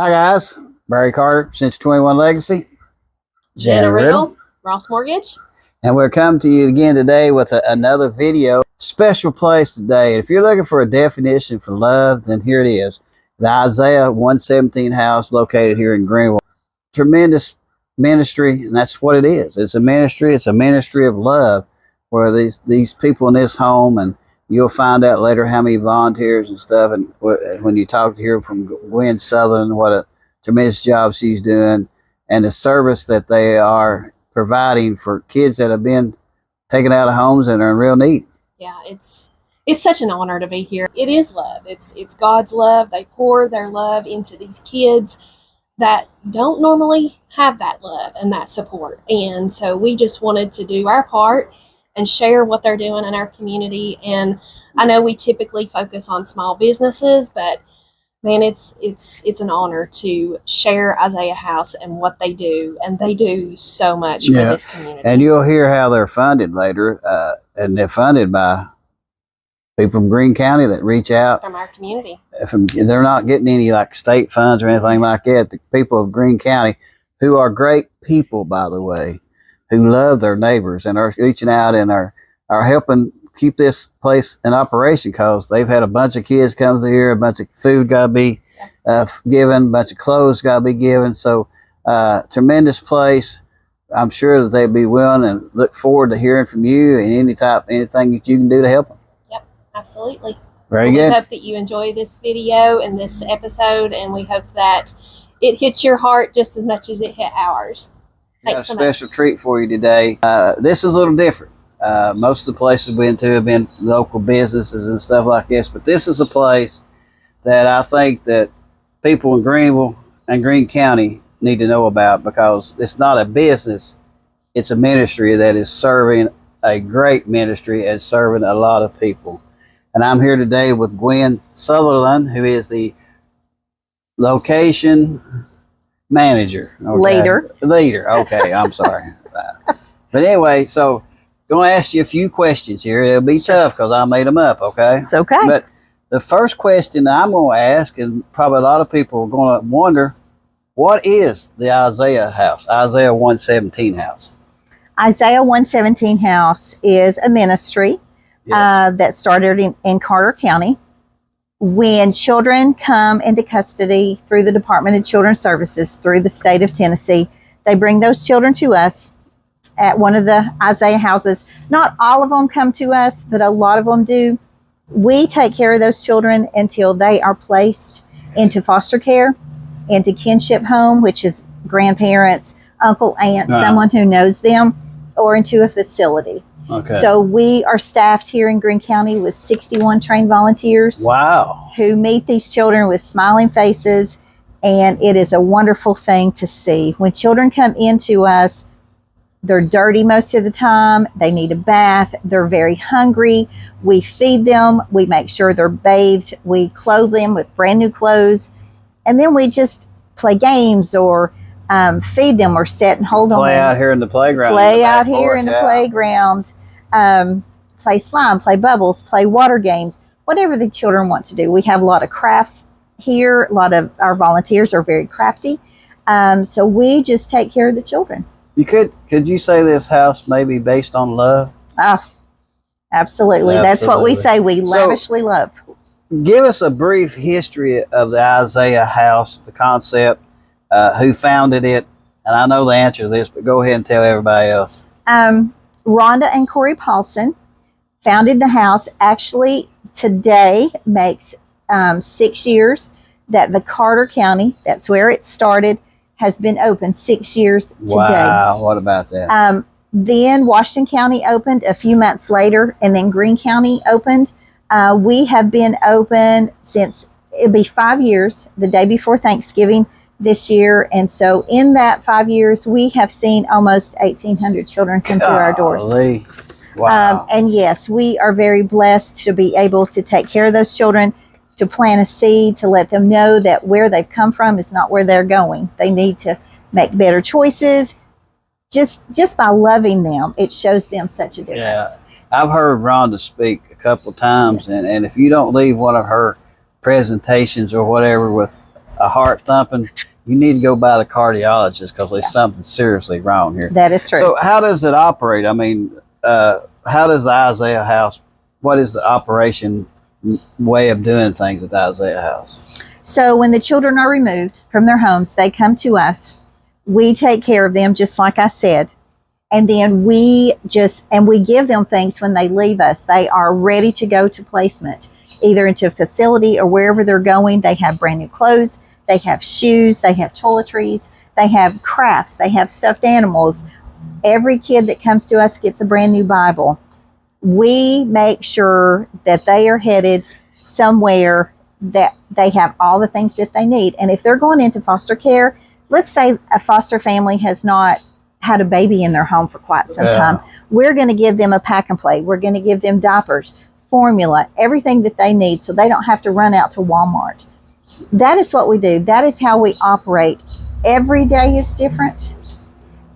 Hi guys, Barry Carter, Century 21 Legacy, Jana Riddle, Ross Mortgage. And we're coming to you again today with another video. Special place today. If you're looking for a definition for love, then here it is. The Isaiah117 House located here in Greeneville. Tremendous ministry, and that's what it is. It's a ministry. It's a ministry of love where these people in this home, and you'll find out later how many volunteers and stuff. And when you talk to her from Gwyn Southerland, what a tremendous job she's doing, and the service that they are providing for kids that have been taken out of homes and are in real need. Yeah, it's such an honor to be here. It is love. It's God's love. They pour their love into these kids that don't normally have that love and that support. And so we just wanted to do our part and share what they're doing in our community. And I know we typically focus on small businesses, but man, it's an honor to share Isaiah House and what they do, and they do so much for this community. And you'll hear how they're funded later, and they're funded by people from Greene County that reach out from our community. They're not getting any like state funds or anything like that. The people of Greene County, who are great people, by the way, who love their neighbors and are reaching out and are helping keep this place in operation, because they've had a bunch of kids come through here, a bunch of food got to be given, a bunch of clothes got to be given. So tremendous place. I'm sure that they'd be willing and look forward to hearing from you and anything that you can do to help them. Yep, absolutely. Very good. We hope that you enjoy this video and this episode, and we hope that it hits your heart just as much as it hit ours. Got a special treat for you today. This is a little different. Most of the places we've been to have been local businesses and stuff like this, but this is a place that I think that people in Greeneville and Greene County need to know about, because it's not a business, it's a ministry that is serving a great ministry and serving a lot of people. And I'm here today with Gwyn Southerland, who is the location manager. Okay. Leader. Okay, I'm sorry. But anyway, so going to ask you a few questions here. It'll be tough because I made them up, okay? It's okay. But the first question that I'm going to ask, and probably a lot of people are going to wonder, what is the Isaiah House, Isaiah117 House? Isaiah117 House is a ministry that started in Carter County. When children come into custody through the Department of Children's Services, through the state of Tennessee, they bring those children to us at one of the Isaiah houses. Not all of them come to us, but a lot of them do. We take care of those children until they are placed into foster care, into kinship home, which is grandparents, uncle, aunt, someone who knows them, or into a facility. Okay. So we are staffed here in Greene County with 61 trained volunteers. Wow. Who meet these children with smiling faces, and it is a wonderful thing to see. When children come into us, they're dirty most of the time. They need a bath. They're very hungry. We feed them. We make sure they're bathed. We clothe them with brand new clothes. And then we just play games or feed them or sit and hold them. Play out here in the playground. Play out here in the playground. Play slime, play bubbles, play water games, whatever the children want to do. We have a lot of crafts here. A lot of our volunteers are very crafty. So we just take care of the children. Could you say this house may be based on love? Oh, absolutely. That's what we say. We lavishly love. Give us a brief history of the Isaiah House, the concept, who founded it. And I know the answer to this, but go ahead and tell everybody else. Rhonda and Corey Paulson founded the house. Actually, today makes 6 years that the Carter County, that's where it started, has been open 6 years today. Wow, what about that? Then Washington County opened a few months later, and then Greene County opened. We have been open since, it'll be 5 years, the day before Thanksgiving this year. And so in that 5 years, we have seen almost 1,800 children come through our doors. Wow. And yes, we are very blessed to be able to take care of those children, to plant a seed, to let them know that where they've come from is not where they're going. They need to make better choices. Just by loving them, it shows them such a difference. Yeah, I've heard Rhonda speak a couple times, and if you don't leave one of her presentations or whatever with a heart thumping, you need to go by the cardiologist because there's something seriously wrong here. That is true. So how does it operate? I mean, how does the Isaiah House, what is the operation way of doing things at the Isaiah House? So when the children are removed from their homes, they come to us. We take care of them, just like I said. And then we give them things when they leave us. They are ready to go to placement, either into a facility or wherever they're going. They have brand new clothes. They have shoes. They have toiletries. They have crafts. They have stuffed animals. Every kid that comes to us gets a brand new Bible. We make sure that they are headed somewhere that they have all the things that they need. And if they're going into foster care, let's say a foster family has not had a baby in their home for quite some time, we're going to give them a pack and play. We're going to give them diapers, formula, everything that they need so they don't have to run out to Walmart. That is what we do. That is how we operate. Every day is different.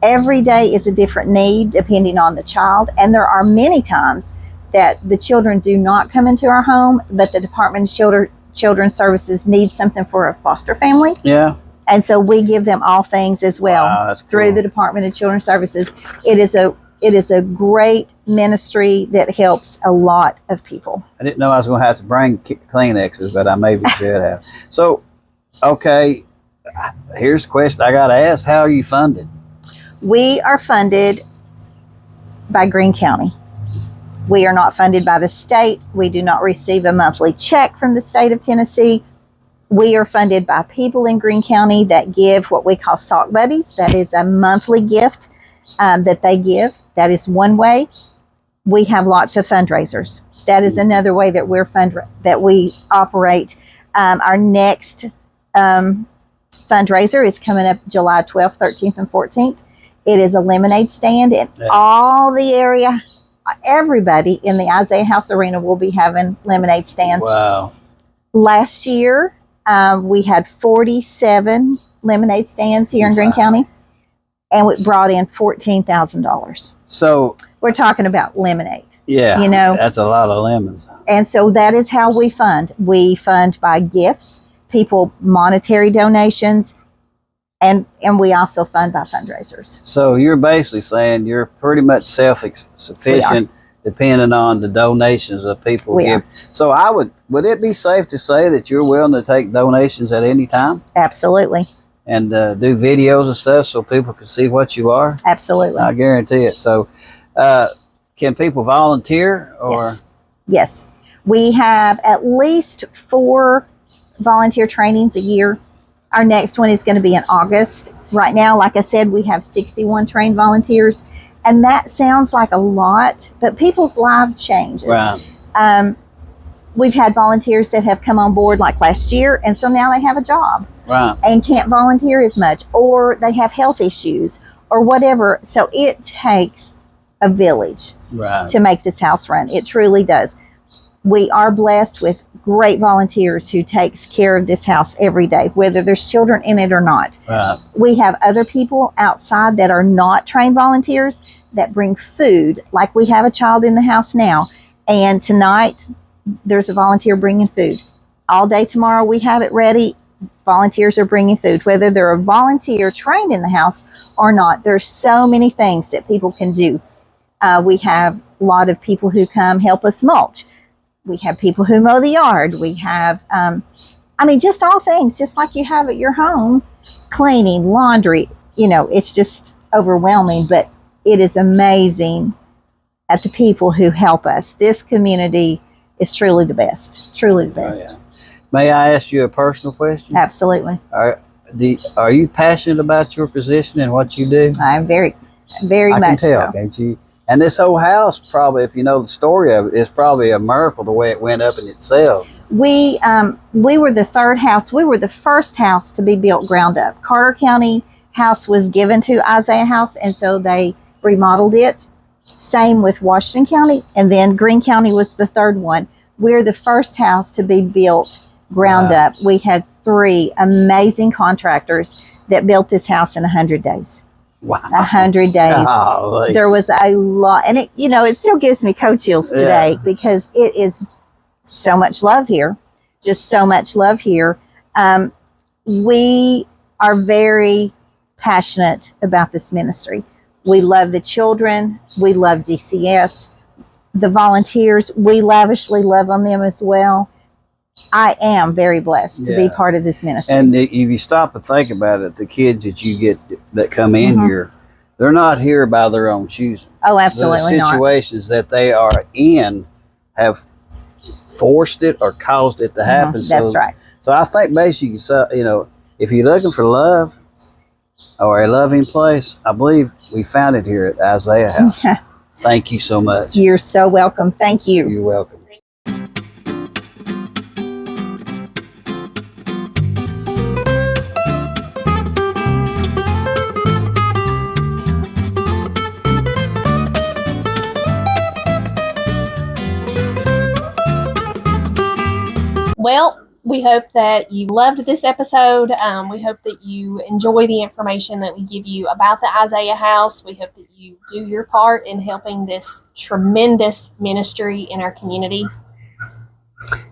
Every day is a different need depending on the child. And there are many times that the children do not come into our home, but the Department of Children's Services needs something for a foster family. Yeah. And so we give them all things as well. Wow, that's cool. Through the Department of Children's Services. It is a great ministry that helps a lot of people. I didn't know I was going to have to bring Kleenexes, but I maybe should have. So, okay, here's the question I got to ask. How are you funded? We are funded by Greene County. We are not funded by the state. We do not receive a monthly check from the state of Tennessee. We are funded by people in Greene County that give what we call sock buddies. That is a monthly gift that they give. That is one way. We have lots of fundraisers. That is another way that we operate. Our next fundraiser is coming up July 12th, 13th, and 14th. It is a lemonade stand in all the area. Everybody in the Isaiah House Arena will be having lemonade stands. Wow. Last year, we had 47 lemonade stands here in Greene County, and we brought in $14,000. So we're talking about lemonade. Yeah, you know, that's a lot of lemons. And so that is how we fund. We fund by gifts, people monetary donations, and we also fund by fundraisers. So you're basically saying you're pretty much self-sufficient, depending on the donations that people give. So would it be safe to say that you're willing to take donations at any time? Absolutely. And do videos and stuff so people can see what you are? Absolutely. I guarantee it. So can people volunteer? Or Yes. We have at least 4 volunteer trainings a year. Our next one is going to be in August. Right now, like I said, we have 61 trained volunteers. And that sounds like a lot, but people's lives change. Right. We've had volunteers that have come on board like last year, and so now they have a job. Right. And can't volunteer as much, or they have health issues or whatever. So it takes a village to make this house run. It truly does. We are blessed with great volunteers who takes care of this house every day, whether there's children in it or not. Right. We have other people outside that are not trained volunteers that bring food. Like we have a child in the house now, and tonight there's a volunteer bringing food. All day tomorrow we have it ready. Volunteers are bringing food, whether they're a volunteer trained in the house or not. There's so many things that people can do. We have a lot of people who come help us mulch. We have people who mow the yard. We have, just all things, just like you have at your home, cleaning, laundry. You know, it's just overwhelming, but it is amazing at the people who help us. This community is truly the best, truly the best. Oh, yeah. May I ask you a personal question? Absolutely. Are you passionate about your position and what you do? I'm very, very much so. I can tell, can't you? And this whole house, probably, if you know the story of it, is probably a miracle the way it went up in itself. We were the third house. We were the first house to be built ground up. Carter County house was given to Isaiah House, and so they remodeled it. Same with Washington County, and then Greene County was the third one. We're the first house to be built ground up. We had 3 amazing contractors that built this house in 100 days. Wow. 100 days. Golly. There was a lot, and it still gives me cold chills today because it is so much love here, just so much love here. we are very passionate about this ministry. We love the children. We love DCS. The volunteers, we lavishly love on them as well. I am very blessed to be part of this ministry. And if you stop and think about it, the kids that you get that come in here, they're not here by their own choosing. Oh, absolutely the situations that they are in have forced it or caused it to happen. That's right. So I think basically, you know, if you're looking for love or a loving place, I believe we found it here at Isaiah House. Thank you so much. You're so welcome. Thank you. You're welcome. Well, we hope that you loved this episode. We hope that you enjoy the information that we give you about the Isaiah House. We hope that you do your part in helping this tremendous ministry in our community.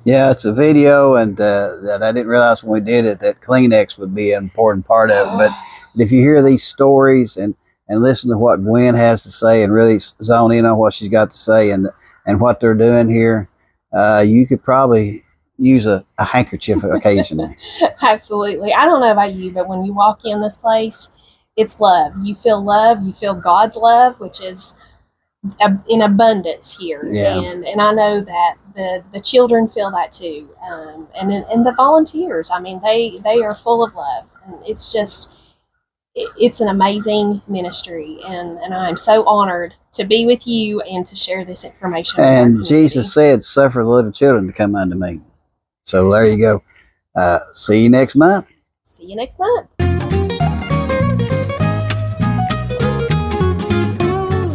Yeah, it's a video, and that I didn't realize when we did it that Kleenex would be an important part of it. But if you hear these stories and listen to what Gwyn has to say and really zone in on what she's got to say and what they're doing here, you could probably use a handkerchief occasionally. Absolutely. I don't know about you, but when you walk in this place, it's love. You feel God's love, which is in abundance here. Yeah. And I know that the children feel that too. And the volunteers, I mean, they are full of love. And it's just, it's an amazing ministry. And I'm so honored to be with you and to share this information. And Jesus said, suffer the little children to come unto me. So there you go. See you next month. See you next month.